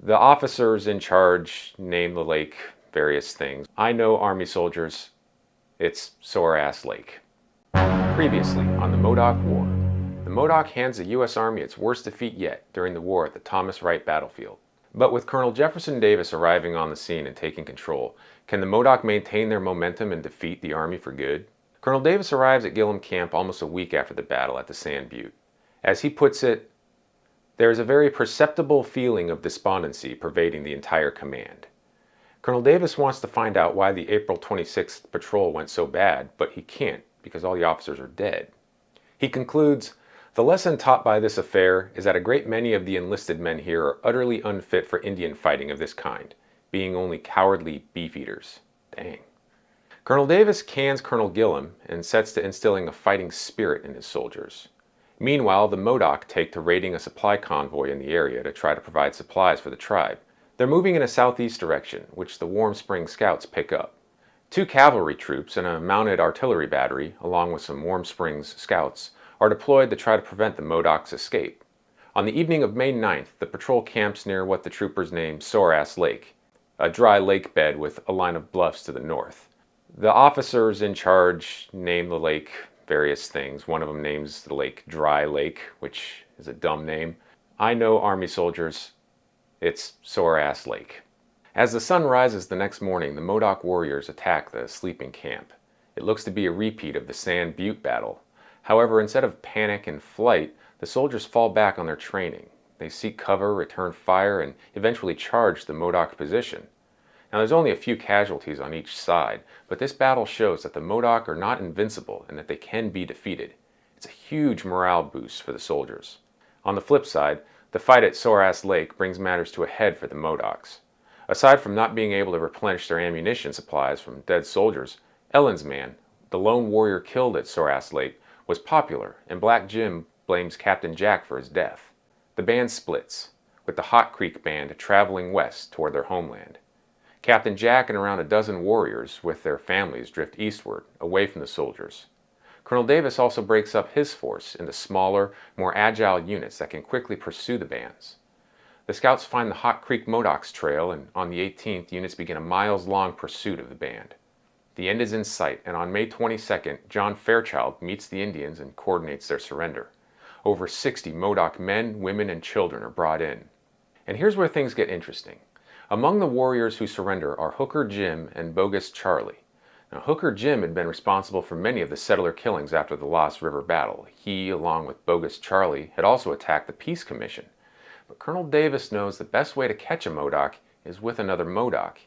The officers in charge name the lake various things. I know Army soldiers, it's Sore-Ass Lake. Previously on the Modoc War, the Modoc hands the US Army its worst defeat yet during the war at the Thomas Wright battlefield. But with Colonel Jefferson Davis arriving on the scene and taking control, can the Modoc maintain their momentum and defeat the Army for good? Colonel Davis arrives at Gillem Camp almost a week after the battle at the Sand Butte. As he puts it, there is a very perceptible feeling of despondency pervading the entire command. Colonel Davis wants to find out why the April 26th patrol went so bad, but he can't because all the officers are dead. He concludes, "The lesson taught by this affair is that a great many of the enlisted men here are utterly unfit for Indian fighting of this kind, being only cowardly beef-eaters." Dang. Colonel Davis cans Colonel Gillem and sets to instilling a fighting spirit in his soldiers. Meanwhile, the Modoc take to raiding a supply convoy in the area to try to provide supplies for the tribe. They're moving in a southeast direction, which the Warm Spring Scouts pick up. 2 cavalry troops and a mounted artillery battery, along with some Warm Springs Scouts, are deployed to try to prevent the Modoc's escape. On the evening of May 9th, the patrol camps near what the troopers name Sore-Ass Lake, a dry lake bed with a line of bluffs to the north. The officers in charge name the lake various things. One of them names the lake Dry Lake, which is a dumb name. I know Army soldiers, it's Sore-Ass Lake. As the sun rises the next morning, the Modoc warriors attack the sleeping camp. It looks to be a repeat of the Sand Butte battle. However, instead of panic and flight, the soldiers fall back on their training. They seek cover, return fire, and eventually charge the Modoc position. Now there's only a few casualties on each side, but this battle shows that the Modoc are not invincible and that they can be defeated. It's a huge morale boost for the soldiers. On the flip side, the fight at Sore-Ass Lake brings matters to a head for the Modocs. Aside from not being able to replenish their ammunition supplies from dead soldiers, Ellen's man, the lone warrior killed at Sore-Ass Lake, was popular, and Black Jim blames Captain Jack for his death. The band splits, with the Hot Creek Band traveling west toward their homeland. Captain Jack and around a dozen warriors with their families drift eastward, away from the soldiers. Colonel Davis also breaks up his force into smaller, more agile units that can quickly pursue the bands. The scouts find the Hot Creek Modocs trail, and on the 18th, units begin a miles-long pursuit of the band. The end is in sight, and on May 22nd, John Fairchild meets the Indians and coordinates their surrender. Over 60 Modoc men, women, and children are brought in. And here's where things get interesting. Among the warriors who surrender are Hooker Jim and Bogus Charlie. Now, Hooker Jim had been responsible for many of the settler killings after the Lost River battle. He, along with Bogus Charlie, had also attacked the Peace Commission. But Colonel Davis knows the best way to catch a Modoc is with another Modoc.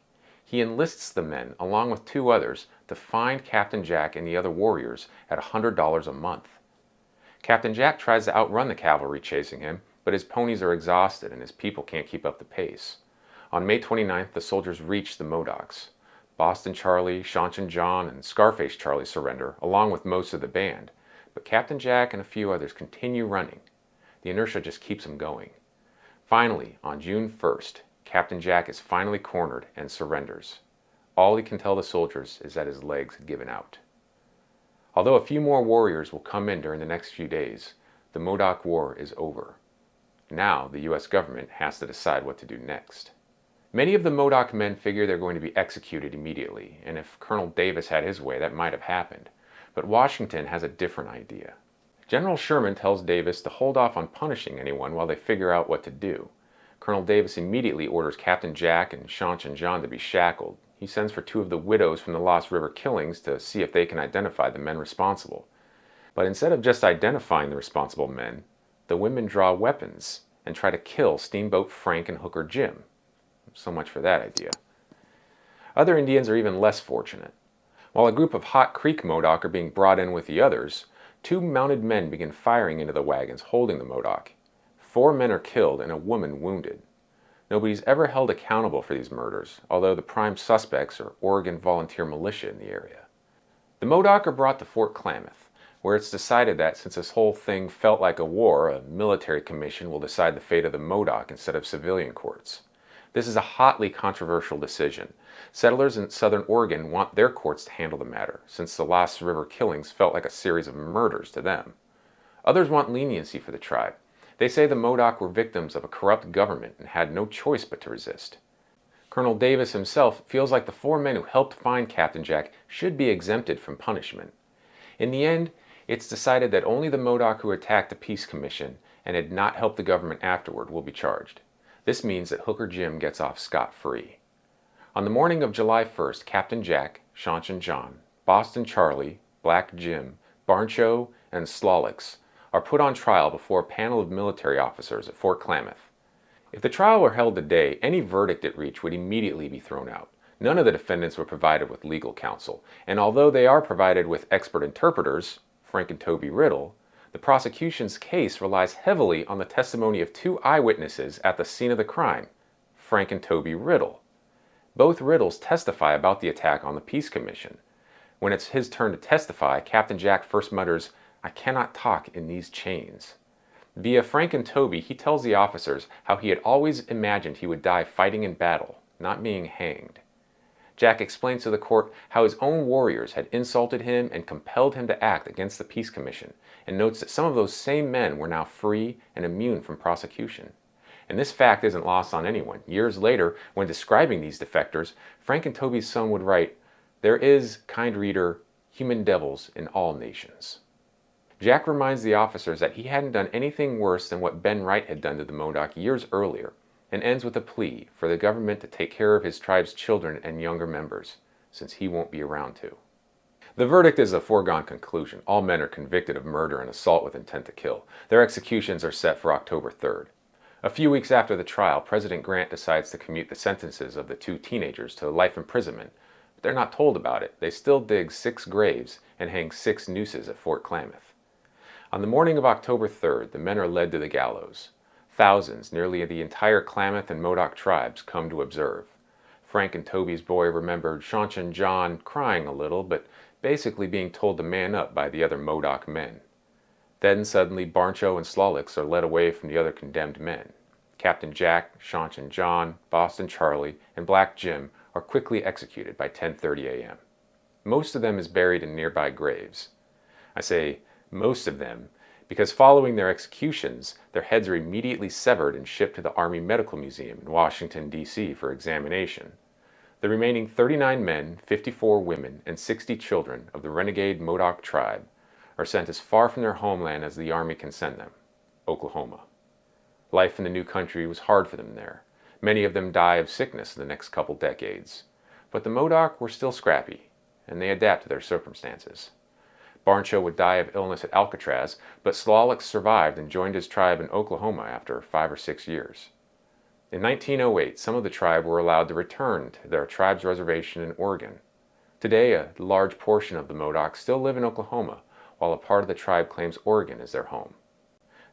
He enlists the men, along with 2 others, to find Captain Jack and the other warriors at $100 a month. Captain Jack tries to outrun the cavalry chasing him, but his ponies are exhausted and his people can't keep up the pace. On May 29th, the soldiers reach the Modocs. Boston Charlie, Shanchan John, and Scarface Charlie surrender, along with most of the band, but Captain Jack and a few others continue running. The inertia just keeps them going. Finally, on June 1st, Captain Jack is finally cornered and surrenders. All he can tell the soldiers is that his legs had given out. Although a few more warriors will come in during the next few days, the Modoc War is over. Now the US government has to decide what to do next. Many of the Modoc men figure they're going to be executed immediately, and if Colonel Davis had his way, that might have happened. But Washington has a different idea. General Sherman tells Davis to hold off on punishing anyone while they figure out what to do. Colonel Davis immediately orders Captain Jack and Shanchan John to be shackled. He sends for 2 of the widows from the Lost River killings to see if they can identify the men responsible. But instead of just identifying the responsible men, the women draw weapons and try to kill Steamboat Frank and Hooker Jim. So much for that idea. Other Indians are even less fortunate. While a group of Hot Creek Modoc are being brought in with the others, 2 mounted men begin firing into the wagons holding the Modoc. 4 men are killed and a woman wounded. Nobody's ever held accountable for these murders, although the prime suspects are Oregon volunteer militia in the area. The Modoc are brought to Fort Klamath, where it's decided that since this whole thing felt like a war, a military commission will decide the fate of the Modoc instead of civilian courts. This is a hotly controversial decision. Settlers in southern Oregon want their courts to handle the matter, since the Lost River killings felt like a series of murders to them. Others want leniency for the tribe. They say the Modoc were victims of a corrupt government and had no choice but to resist. Colonel Davis himself feels like the 4 men who helped find Captain Jack should be exempted from punishment. In the end, it's decided that only the Modoc who attacked the Peace Commission and had not helped the government afterward will be charged. This means that Hooker Jim gets off scot-free. On the morning of July 1st, Captain Jack, Shaunch John, Boston Charlie, Black Jim, Barncho, and Slolix are put on trial before a panel of military officers at Fort Klamath. If the trial were held today, any verdict it reached would immediately be thrown out. None of the defendants were provided with legal counsel, and although they are provided with expert interpreters, Frank and Toby Riddle, the prosecution's case relies heavily on the testimony of 2 eyewitnesses at the scene of the crime, Frank and Toby Riddle. Both Riddles testify about the attack on the Peace Commission. When it's his turn to testify, Captain Jack first mutters, "I cannot talk in these chains." Via Frank and Toby, he tells the officers how he had always imagined he would die fighting in battle, not being hanged. Jack explains to the court how his own warriors had insulted him and compelled him to act against the Peace Commission, and notes that some of those same men were now free and immune from prosecution. And this fact isn't lost on anyone. Years later, when describing these defectors, Frank and Toby's son would write, "There is, kind reader, human devils in all nations." Jack reminds the officers that he hadn't done anything worse than what Ben Wright had done to the Modoc years earlier, and ends with a plea for the government to take care of his tribe's children and younger members, since he won't be around to. The verdict is a foregone conclusion. All men are convicted of murder and assault with intent to kill. Their executions are set for October 3rd. A few weeks after the trial, President Grant decides to commute the sentences of the 2 teenagers to life imprisonment, but they're not told about it. They still dig 6 graves and hang 6 nooses at Fort Klamath. On the morning of October 3rd, the men are led to the gallows. Thousands, nearly the entire Klamath and Modoc tribes, come to observe. Frank and Toby's boy remembered Shaunch and John crying a little, but basically being told to man up by the other Modoc men. Then suddenly Barncho and Slolix are led away from the other condemned men. Captain Jack, Shaunch and John, Boston Charlie, and Black Jim are quickly executed by 10:30 a.m. Most of them is buried in nearby graves. I say most of them because following their executions, their heads are immediately severed and shipped to the Army Medical Museum in Washington, D.C. for examination. The remaining 39 men, 54 women, and 60 children of the renegade Modoc tribe are sent as far from their homeland as the Army can send them, Oklahoma. Life in the new country was hard for them there. Many of them die of sickness in the next couple decades. But the Modoc were still scrappy, and they adapt to their circumstances. Barncho would die of illness at Alcatraz, but Slolix survived and joined his tribe in Oklahoma after 5 or 6 years. In 1908, some of the tribe were allowed to return to their tribe's reservation in Oregon. Today, a large portion of the Modoc still live in Oklahoma, while a part of the tribe claims Oregon as their home.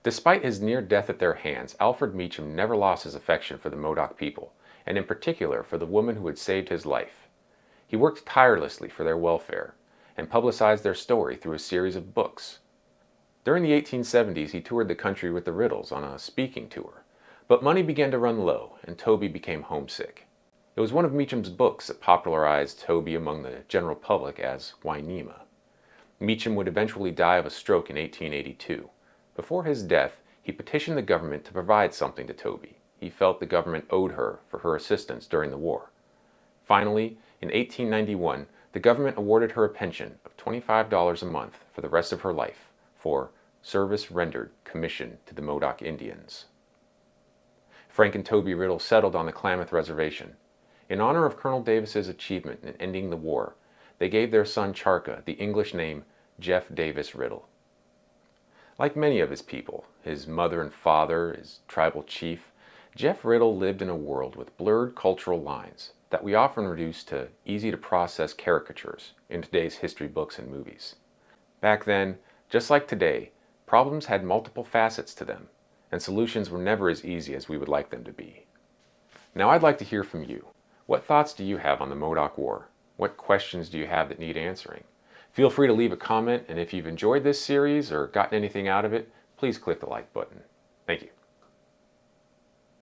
Despite his near death at their hands, Alfred Meacham never lost his affection for the Modoc people, and in particular for the woman who had saved his life. He worked tirelessly for their welfare, and publicized their story through a series of books. During the 1870s, he toured the country with the Riddles on a speaking tour, but money began to run low, and Toby became homesick. It was one of Meacham's books that popularized Toby among the general public as Wynema. Meacham would eventually die of a stroke in 1882. Before his death, he petitioned the government to provide something to Toby. He felt the government owed her for her assistance during the war. Finally, in 1891, the government awarded her a pension of $25 a month for the rest of her life for service rendered commission to the Modoc Indians. Frank and Toby Riddle settled on the Klamath Reservation. In honor of Colonel Davis's achievement in ending the war, they gave their son Charka the English name Jeff Davis Riddle. Like many of his people, his mother and father, his tribal chief, Jeff Riddle lived in a world with blurred cultural lines that we often reduce to easy-to-process caricatures in today's history books and movies. Back then, just like today, problems had multiple facets to them, and solutions were never as easy as we would like them to be. Now I'd like to hear from you. What thoughts do you have on the Modoc War? What questions do you have that need answering? Feel free to leave a comment, and if you've enjoyed this series or gotten anything out of it, please click the like button. Thank you.